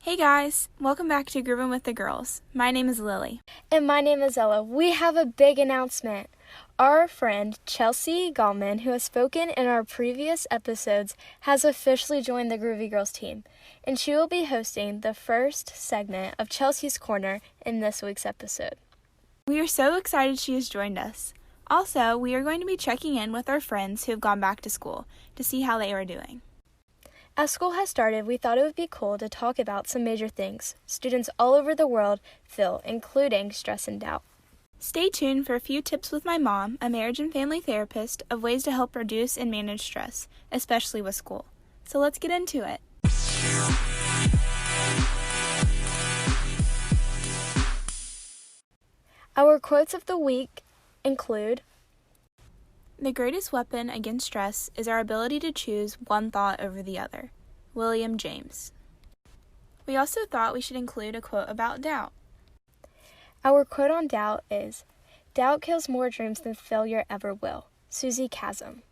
Hey guys, welcome back to Groovin' with the Girls. My name is Lily. And my name is Ella. We have a big announcement. Our friend Chelsea Gallman, who has spoken in our previous episodes, has officially joined the Groovy Girls team, and she will be hosting the first segment of Chelsea's Corner in this week's episode. We are so excited she has joined us. Also, we are going to be checking in with our friends who have gone back to school to see how they are doing. As school has started, we thought it would be cool to talk about some major things students all over the world feel, including stress and doubt. Stay tuned for a few tips with my mom, a marriage and family therapist, of ways to help reduce and manage stress, especially with school. So let's get into it. Our quotes of the week include: The greatest weapon against stress is our ability to choose one thought over the other. William James. We also thought we should include a quote about doubt. Our quote on doubt is, "Doubt kills more dreams than failure ever will." Susie Chasm.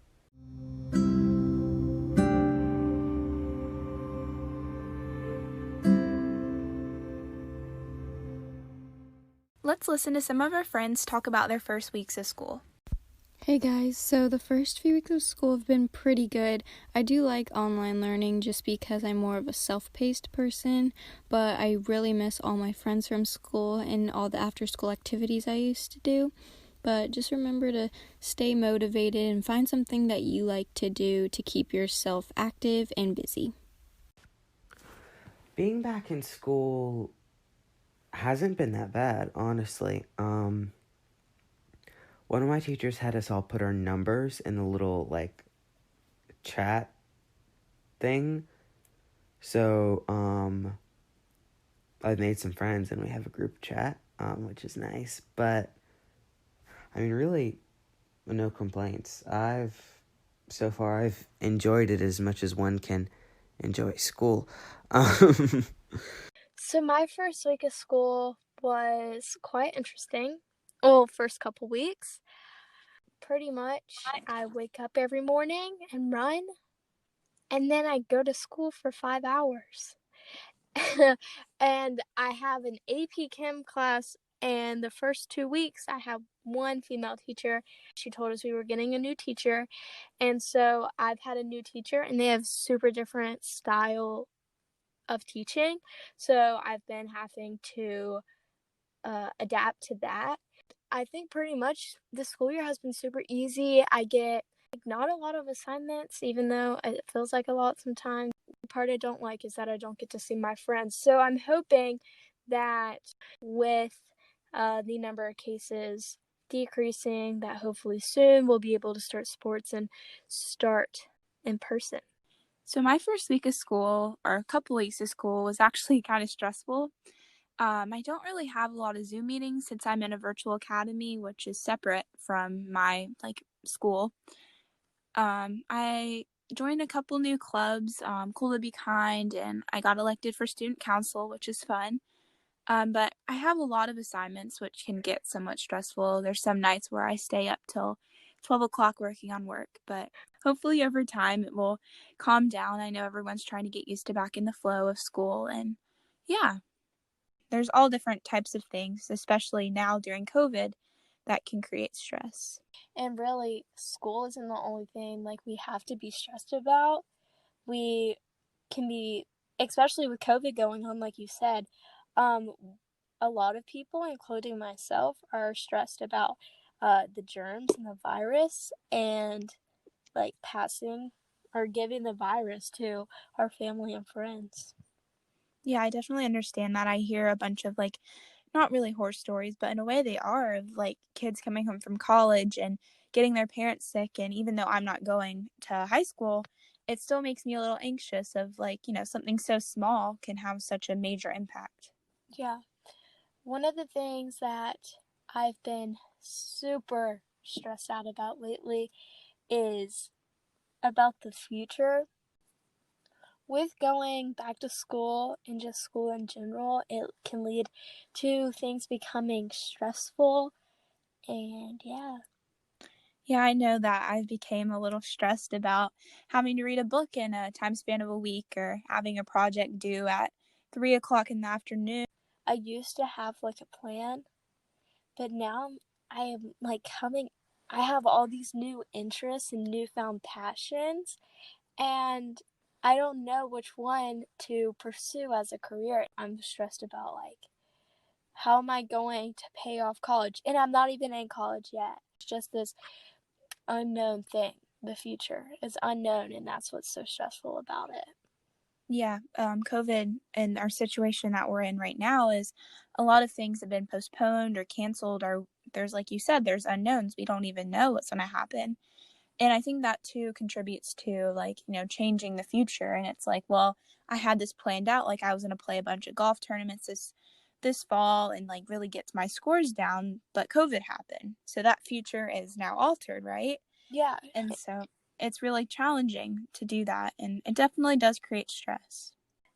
Let's listen to some of our friends talk about their first weeks of school. Hey guys, so the first few weeks of school have been pretty good. I do like online learning just because I'm more of a self-paced person, but I really miss all my friends from school and all the after-school activities I used to do. But just remember to stay motivated and find something that you like to do to keep yourself active and busy. Being back in school hasn't been that bad, honestly. One of my teachers had us all put our numbers in the little, chat thing. So, I've made some friends and we have a group chat, which is nice. But, really, no complaints. So far, I've enjoyed it as much as one can enjoy school. So my first week of school was quite interesting. Well, first couple weeks. Pretty much, I wake up every morning and run, and then I go to school for 5 hours. And I have an AP Chem class, and the first 2 weeks I have one female teacher. She told us we were getting a new teacher, and so I've had a new teacher, and they have super different style of teaching. So I've been having to adapt to that. I think pretty much the school year has been super easy. I get not a lot of assignments, even though it feels like a lot sometimes. The part I don't like is that I don't get to see my friends. So I'm hoping that with the number of cases decreasing, that hopefully soon we'll be able to start sports and start in person. So my first week of school, or a couple weeks of school, was actually kind of stressful. I don't really have a lot of Zoom meetings since I'm in a virtual academy, which is separate from my school. I joined a couple new clubs, Cool to Be Kind, and I got elected for student council, which is fun. But I have a lot of assignments, which can get somewhat stressful. There's some nights where I stay up till 12 o'clock working on work, but hopefully over time it will calm down. I know everyone's trying to get used to back in the flow of school, and yeah. There's all different types of things, especially now during COVID, that can create stress. And really, school isn't the only thing we have to be stressed about. We can be, especially with COVID going on, like you said, a lot of people, including myself, are stressed about the germs and the virus and passing or giving the virus to our family and friends. Yeah, I definitely understand that. I hear a bunch of not really horror stories, but in a way they are, of kids coming home from college and getting their parents sick. And even though I'm not going to high school, it still makes me a little anxious of something so small can have such a major impact. Yeah. One of the things that I've been super stressed out about lately is about the future. With going back to school and just school in general, it can lead to things becoming stressful, and yeah. Yeah, I know that I became a little stressed about having to read a book in a time span of a week or having a project due at 3 o'clock in the afternoon. I used to have like a plan, but now I am like I have all these new interests and newfound passions, and I don't know which one to pursue as a career. I'm stressed about like, how am I going to pay off college? And I'm not even in college yet. It's just this unknown thing. The future is unknown, and that's what's so stressful about it. Yeah, COVID and our situation that we're in right now is a lot of things have been postponed or canceled, or there's, like you said, there's unknowns. We don't even know what's going to happen. And I think that too contributes to, like, changing the future. And it's like, well, I had this planned out. Like, I was going to play a bunch of golf tournaments this fall and like really get my scores down, but COVID happened. So that future is now altered, right? Yeah. And so it's really challenging to do that, and it definitely does create stress.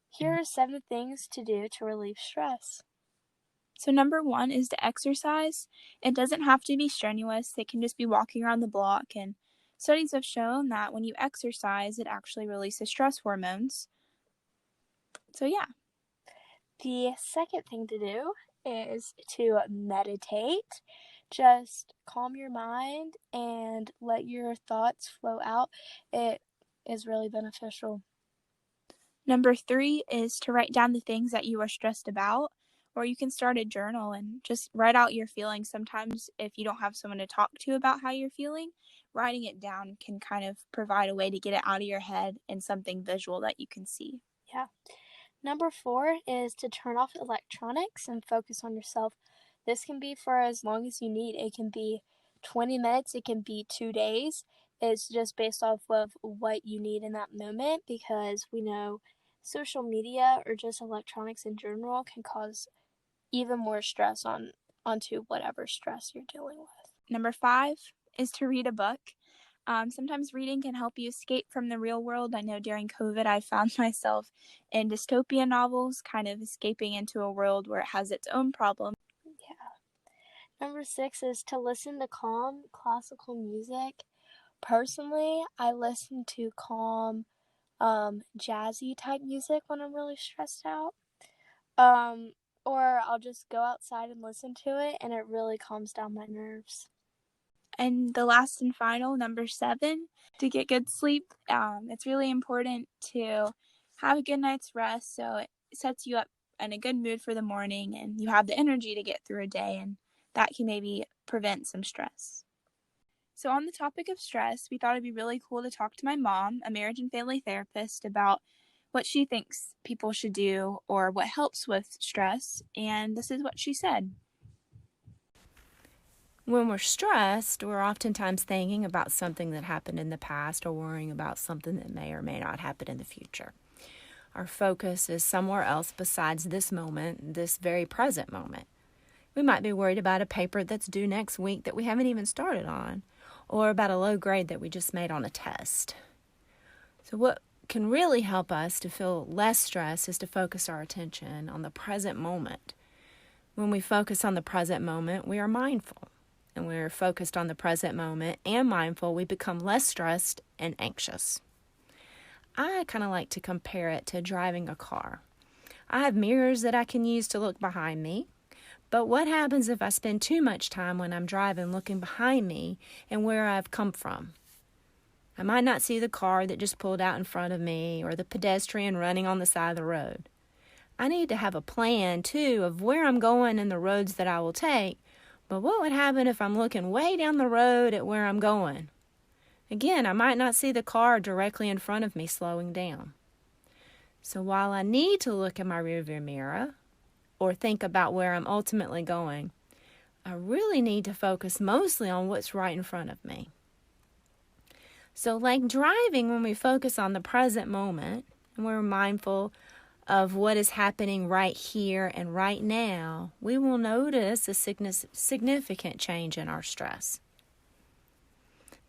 Here are 7 things to do to relieve stress. So number 1 is to exercise. It doesn't have to be strenuous. It can just be walking around the block, and studies have shown that when you exercise, it actually releases stress hormones. So yeah. The second thing to do is to meditate. Just calm your mind and let your thoughts flow out. It is really beneficial. Number 3 is to write down the things that you are stressed about, or you can start a journal and just write out your feelings. Sometimes if you don't have someone to talk to about how you're feeling, writing it down can kind of provide a way to get it out of your head and something visual that you can see. Yeah. Number 4 is to turn off electronics and focus on yourself. This can be for as long as you need. It can be 20 minutes, it can be 2 days. It's just based off of what you need in that moment, because we know social media or just electronics in general can cause even more stress onto whatever stress you're dealing with. Number 5 is to read a book. Sometimes reading can help you escape from the real world. I know during COVID, I found myself in dystopian novels, kind of escaping into a world where it has its own problems. Yeah. Number 6 is to listen to calm classical music. Personally, I listen to calm, jazzy type music when I'm really stressed out. Or I'll just go outside and listen to it, and it really calms down my nerves. And the last and final, number 7, to get good sleep. It's really important to have a good night's rest so it sets you up in a good mood for the morning and you have the energy to get through a day, and that can maybe prevent some stress. So on the topic of stress, we thought it'd be really cool to talk to my mom, a marriage and family therapist, about what she thinks people should do or what helps with stress, and this is what she said. When we're stressed, we're oftentimes thinking about something that happened in the past or worrying about something that may or may not happen in the future. Our focus is somewhere else besides this moment, this very present moment. We might be worried about a paper that's due next week that we haven't even started on, or about a low grade that we just made on a test. So what can really help us to feel less stress is to focus our attention on the present moment. When we focus on the present moment, we are mindful. And we're focused on the present moment and mindful, we become less stressed and anxious. I kind of like to compare it to driving a car. I have mirrors that I can use to look behind me, but what happens if I spend too much time when I'm driving looking behind me and where I've come from? I might not see the car that just pulled out in front of me or the pedestrian running on the side of the road. I need to have a plan, too, of where I'm going and the roads that I will take. But what would happen if I'm looking way down the road at where I'm going? Again, I might not see the car directly in front of me slowing down. So while I need to look in my rearview mirror or think about where I'm ultimately going, I really need to focus mostly on what's right in front of me. So like driving, when we focus on the present moment and we're mindful of what is happening right here and right now, we will notice a significant change in our stress.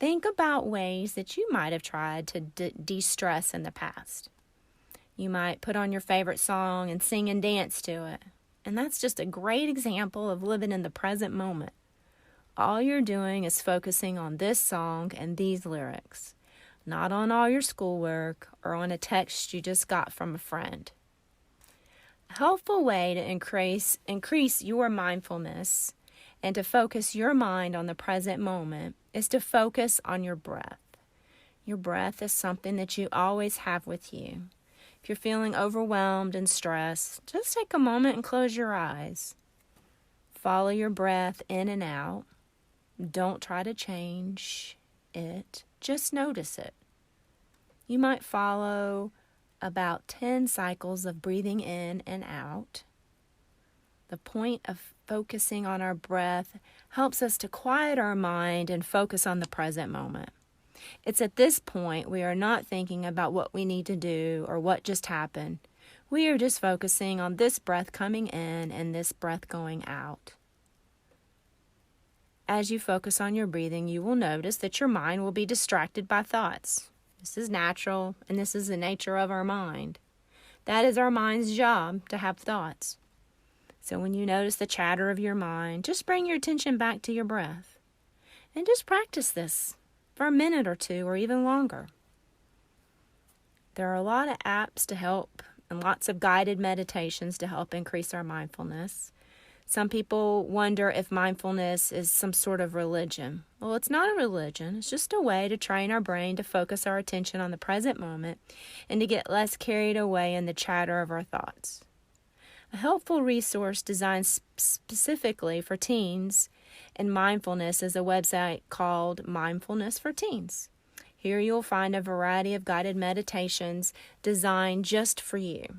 Think about ways that you might have tried to de-stress in the past. You might put on your favorite song and sing and dance to it. And that's just a great example of living in the present moment. All you're doing is focusing on this song and these lyrics, not on all your schoolwork or on a text you just got from a friend. A helpful way to increase your mindfulness and to focus your mind on the present moment is to focus on your breath. Your breath is something that you always have with you. If you're feeling overwhelmed and stressed, just take a moment and close your eyes. Follow your breath in and out. Don't try to change it. Just notice it. You might follow about 10 cycles of breathing in and out. The point of focusing on our breath helps us to quiet our mind and focus on the present moment. It's at this point we are not thinking about what we need to do or what just happened. We are just focusing on this breath coming in and this breath going out. As you focus on your breathing, you will notice that your mind will be distracted by thoughts. This is natural, and this is the nature of our mind. That is our mind's job, to have thoughts. So when you notice the chatter of your mind, just bring your attention back to your breath. And just practice this for a minute or two or even longer. There are a lot of apps to help and lots of guided meditations to help increase our mindfulness. Some people wonder if mindfulness is some sort of religion. Well, it's not a religion. It's just a way to train our brain to focus our attention on the present moment and to get less carried away in the chatter of our thoughts. A helpful resource designed specifically for teens and mindfulness is a website called Mindfulness for Teens. Here you'll find a variety of guided meditations designed just for you.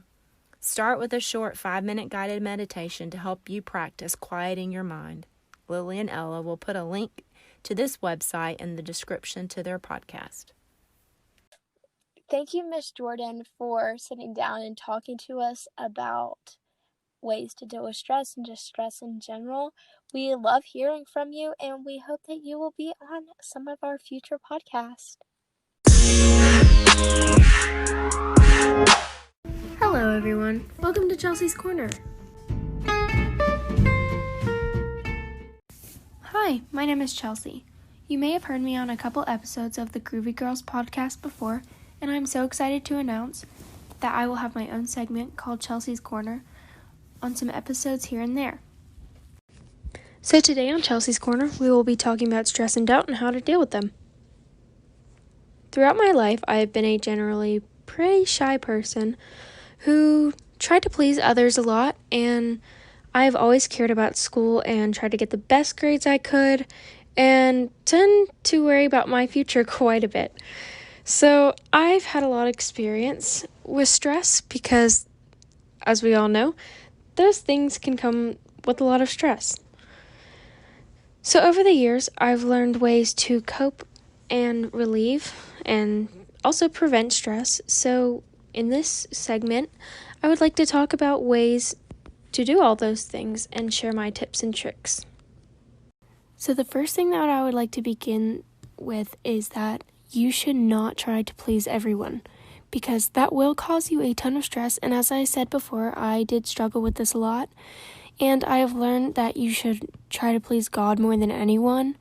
Start with a short 5-minute guided meditation to help you practice quieting your mind. Lily and Ella will put a link to this website in the description to their podcast. Thank you, Miss Jordan, for sitting down and talking to us about ways to deal with stress and just stress in general. We love hearing from you, and we hope that you will be on some of our future podcasts. Hello everyone, welcome to Chelsea's Corner. Hi, my name is Chelsea. You may have heard me on a couple episodes of the Groovy Girls podcast before, and I'm so excited to announce that I will have my own segment called Chelsea's Corner on some episodes here and there. So today on Chelsea's Corner, we will be talking about stress and doubt and how to deal with them. Throughout my life, I have been a generally pretty shy person who tried to please others a lot, and I've always cared about school and tried to get the best grades I could and tend to worry about my future quite a bit. So I've had a lot of experience with stress because, as we all know, those things can come with a lot of stress. So over the years, I've learned ways to cope and relieve and also prevent stress. So in this segment, I would like to talk about ways to do all those things and share my tips and tricks. So the first thing that I would like to begin with is that you should not try to please everyone, because that will cause you a ton of stress. And as I said before, I did struggle with this a lot. And I have learned that you should try to please God more than anyone,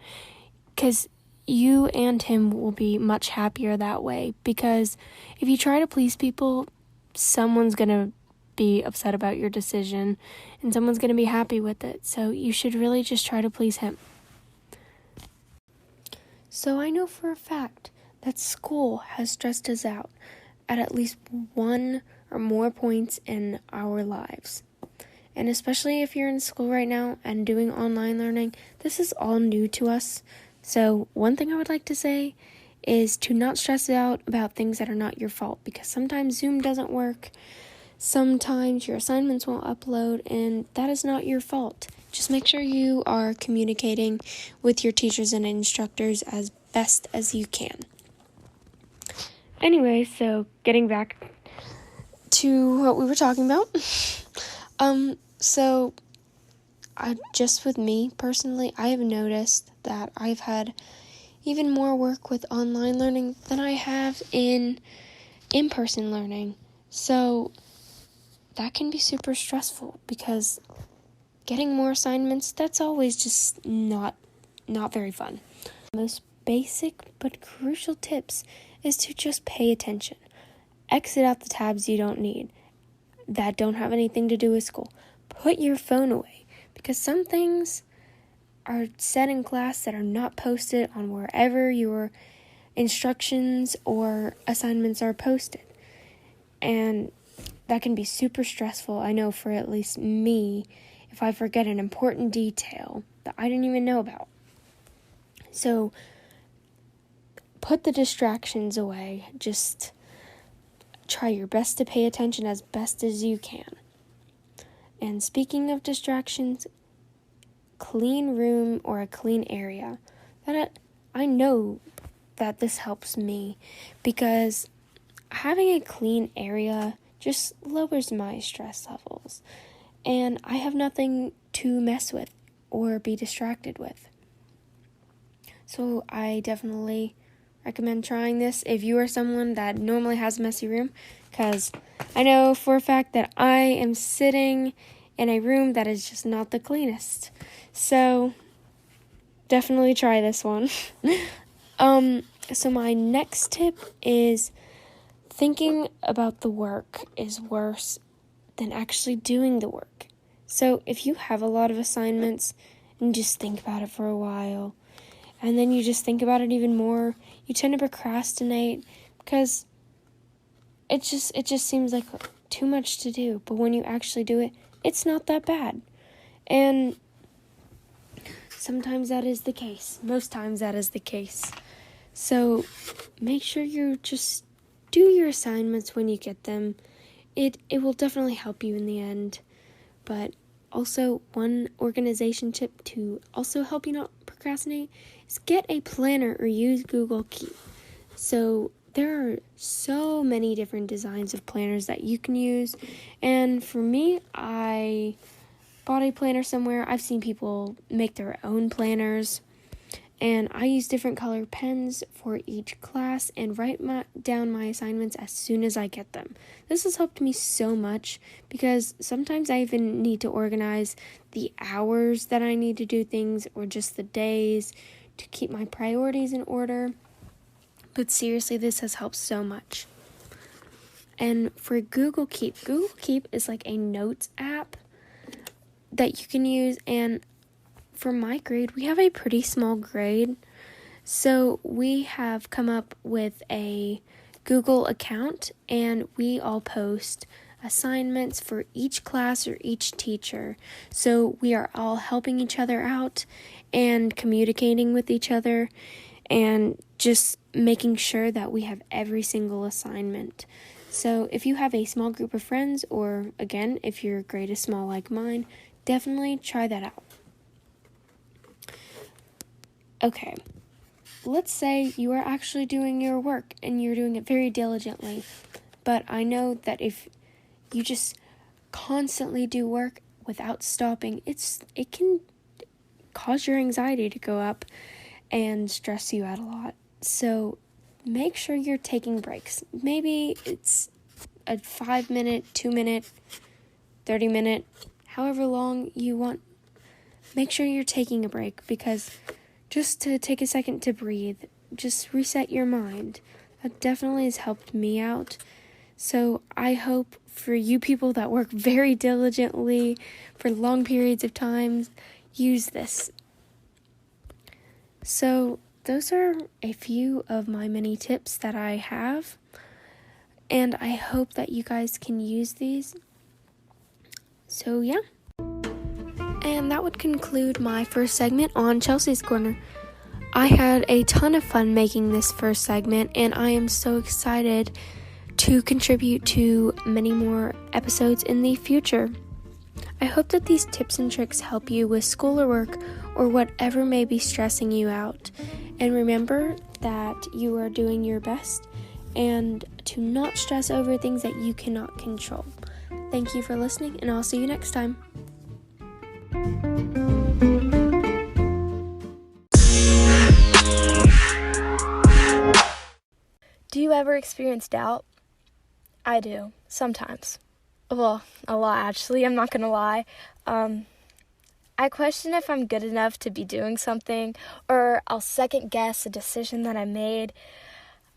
because you and him will be much happier that way. Because if you try to please people, someone's going to be upset about your decision and someone's going to be happy with it. So you should really just try to please him. So I know for a fact that school has stressed us out at least one or more points in our lives. And especially if you're in school right now and doing online learning, this is all new to us. So one thing I would like to say is to not stress out about things that are not your fault, because sometimes Zoom doesn't work, sometimes your assignments won't upload, and that is not your fault. Just make sure you are communicating with your teachers and instructors as best as you can. Anyway, so getting back to what we were talking about. Just with me personally, I have noticed that I've had even more work with online learning than I have in-person learning. So that can be super stressful, because getting more assignments, that's always just not very fun. The most basic but crucial tips is to just pay attention. Exit out the tabs you don't need. that don't have anything to do with school. Put your phone away, because some things are said in class that are not posted on wherever your instructions or assignments are posted. And that can be super stressful, I know, for at least me, if I forget an important detail that I didn't even know about. So put the distractions away. Just try your best to pay attention as best as you can. And speaking of distractions, clean room or a clean area. I know that this helps me, because having a clean area just lowers my stress levels, and I have nothing to mess with or be distracted with. So I definitely recommend trying this if you are someone that normally has a messy room, because I know for a fact that I am sitting in a room that is just not the cleanest. So definitely try this one. So my next tip is thinking about the work is worse than actually doing the work. So if you have a lot of assignments and just think about it for a while, and then you just think about it even more, you tend to procrastinate because it just seems like too much to do. But when you actually do it, it's not that bad. And sometimes that is the case. Most times that is the case. So make sure you just do your assignments when you get them. It will definitely help you in the end. But also, one organization tip to also help you not procrastinate is get a planner or use Google Keep. So there are so many different designs of planners that you can use. And for me, I bought a planner somewhere. I've seen people make their own planners. And I use different color pens for each class and write down my assignments as soon as I get them. This has helped me so much, because sometimes I even need to organize the hours that I need to do things, or just the days, to keep my priorities in order. But seriously, this has helped so much. And for Google Keep is like a notes app that you can use. And for my grade, we have a pretty small grade, so we have come up with a Google account, and we all post assignments for each class or each teacher. So we are all helping each other out and communicating with each other, and just making sure that we have every single assignment. So if you have a small group of friends, or again, if your grade is small like mine, definitely try that out. Okay, let's say you are actually doing your work and you're doing it very diligently, but I know that if you just constantly do work without stopping, it can cause your anxiety to go up and stress you out a lot. So make sure you're taking breaks. Maybe it's a 5-minute, 2-minute, 30-minute, however long you want. Make sure you're taking a break, because just to take a second to breathe, just reset your mind. That definitely has helped me out. So I hope for you people that work very diligently for long periods of time, use this. So those are a few of my many tips that I have, and I hope that you guys can use these. So yeah. And that would conclude my first segment on Chelsea's Corner. I had a ton of fun making this first segment, and I am so excited to contribute to many more episodes in the future. I hope that these tips and tricks help you with school or work, or whatever may be stressing you out. And remember that you are doing your best, and to not stress over things that you cannot control. Thank you for listening, and I'll see you next time. Do you ever experience doubt? I do, sometimes. Well, a lot actually, I'm not gonna lie. I question if I'm good enough to be doing something, or I'll second guess a decision that I made.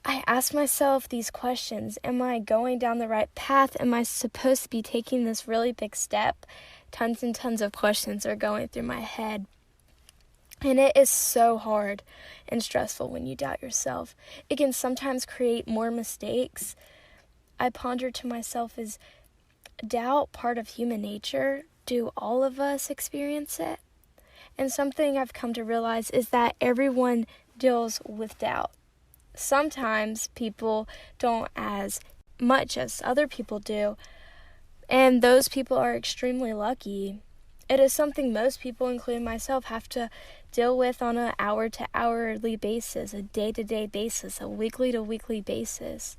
I ask myself these questions. Am I going down the right path? Am I supposed to be taking this really big step? Tons and tons of questions are going through my head. And it is so hard and stressful when you doubt yourself. It can sometimes create more mistakes. I ponder to myself, is doubt part of human nature? Do all of us experience it? And something I've come to realize is that everyone deals with doubt. Sometimes people don't as much as other people do, and those people are extremely lucky. It is something most people, including myself, have to deal with on an hour-to-hourly basis, a day-to-day basis, a weekly-to-weekly basis.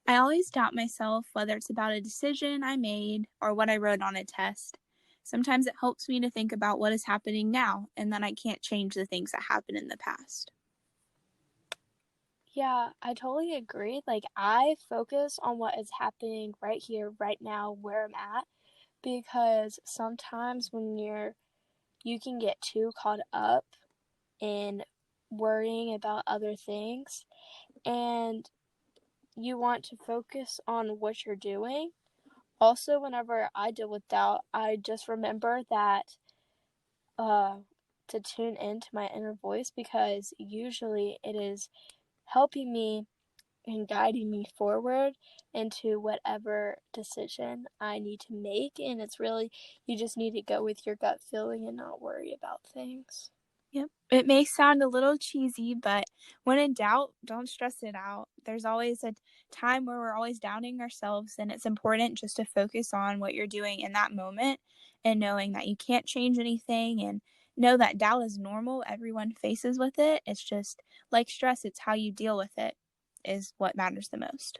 I always doubt myself, whether it's about a decision I made or what I wrote on a test. Sometimes it helps me to think about what is happening now and that I can't change the things that happened in the past. Yeah, I totally agree. Like, I focus on what is happening right here, right now, where I'm at, because sometimes when you can get too caught up in worrying about other things, and you want to focus on what you're doing. Also, whenever I deal with doubt, I just remember that to tune into my inner voice, because usually it is helping me and guiding me forward into whatever decision I need to make. And it's really, you just need to go with your gut feeling and not worry about things. Yep. It may sound a little cheesy, but when in doubt, don't stress it out. There's always a time where we're always doubting ourselves, and it's important just to focus on what you're doing in that moment and knowing that you can't change anything, and know that doubt is normal. Everyone faces with it. It's just like stress, it's how you deal with it is what matters the most.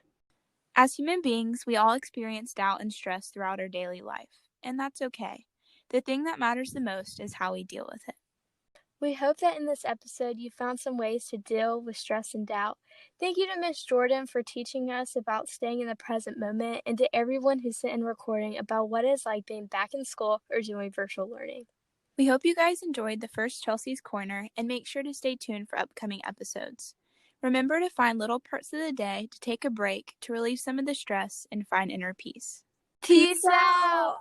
As human beings, we all experience doubt and stress throughout our daily life, and that's okay. The thing that matters the most is how we deal with it. We hope that in this episode you found some ways to deal with stress and doubt. Thank you to Miss Jordan for teaching us about staying in the present moment, and to everyone who sent in recording about what it's like being back in school or doing virtual learning. We hope you guys enjoyed the first Chelsea's Corner, and make sure to stay tuned for upcoming episodes. Remember to find little parts of the day to take a break to relieve some of the stress and find inner peace. Peace out!